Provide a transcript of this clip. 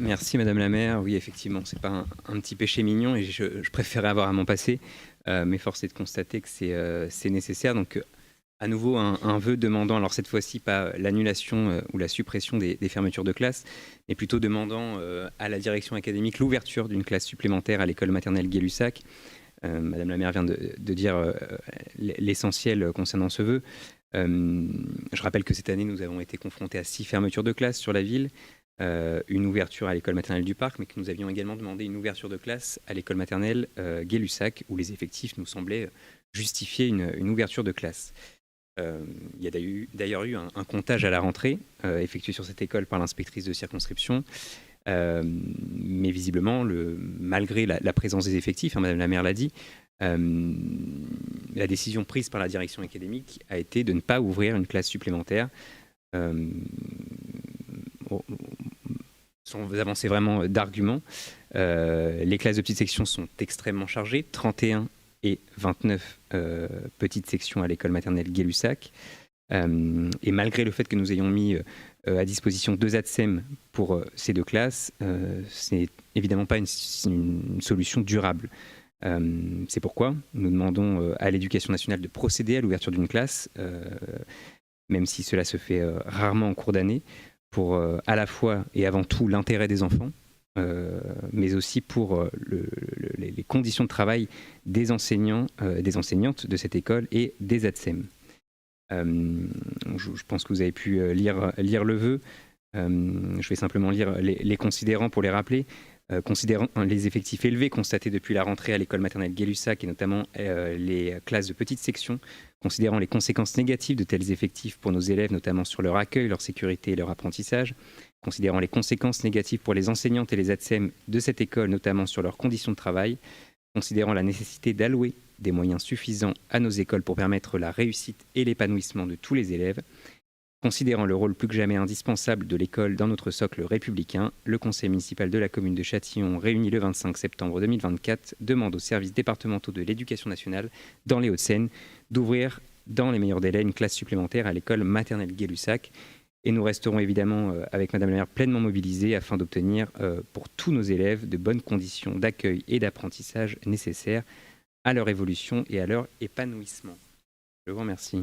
Merci Madame la maire. Oui, effectivement, c'est pas un petit péché mignon et je préférais avoir à m'en passer, mais force est de constater que c'est nécessaire. Donc, à nouveau, un vœu demandant, alors cette fois-ci pas l'annulation ou la suppression des fermetures de classes, mais plutôt demandant à la direction académique l'ouverture d'une classe supplémentaire à l'école maternelle Gay-Lussac. Madame la maire vient de dire l'essentiel concernant ce vœu. Je rappelle que cette année, nous avons été confrontés à 6 fermetures de classes sur la ville, une ouverture à l'école maternelle du Parc, mais que nous avions également demandé une ouverture de classe à l'école maternelle Gay-Lussac, où les effectifs nous semblaient justifier une ouverture de classe. Il y a d'ailleurs eu un comptage à la rentrée effectué sur cette école par l'inspectrice de circonscription. Mais visiblement, malgré la présence des effectifs, Madame la maire l'a dit, la décision prise par la direction académique a été de ne pas ouvrir une classe supplémentaire. Sans avancer vraiment d'arguments, les classes de petites sections sont extrêmement chargées, 31 et 29 petites sections à l'école maternelle Gay-Lussac. Et malgré le fait que nous ayons mis à disposition 2 ATSEM pour ces 2 classes, ce n'est évidemment pas une solution durable. C'est pourquoi nous demandons à l'Éducation nationale de procéder à l'ouverture d'une classe, même si cela se fait rarement en cours d'année, pour à la fois et avant tout l'intérêt des enfants, mais aussi pour les conditions de travail des enseignants, des enseignantes de cette école et des ATSEM. Je pense que vous avez pu lire le vœu. Je vais simplement lire les considérants pour les rappeler. Considérant les effectifs élevés constatés depuis la rentrée à l'école maternelle Gay-Lussac et notamment les classes de petite section, considérant les conséquences négatives de tels effectifs pour nos élèves, notamment sur leur accueil, leur sécurité et leur apprentissage, considérant les conséquences négatives pour les enseignantes et les ATSEM de cette école, notamment sur leurs conditions de travail, considérant la nécessité d'allouer des moyens suffisants à nos écoles pour permettre la réussite et l'épanouissement de tous les élèves, considérant le rôle plus que jamais indispensable de l'école dans notre socle républicain, le conseil municipal de la commune de Châtillon, réuni le 25 septembre 2024, demande aux services départementaux de l'éducation nationale dans les Hauts-de-Seine d'ouvrir dans les meilleurs délais une classe supplémentaire à l'école maternelle Gay-Lussac. Et nous resterons évidemment avec Madame la maire pleinement mobilisés afin d'obtenir pour tous nos élèves de bonnes conditions d'accueil et d'apprentissage nécessaires à leur évolution et à leur épanouissement. Je vous remercie.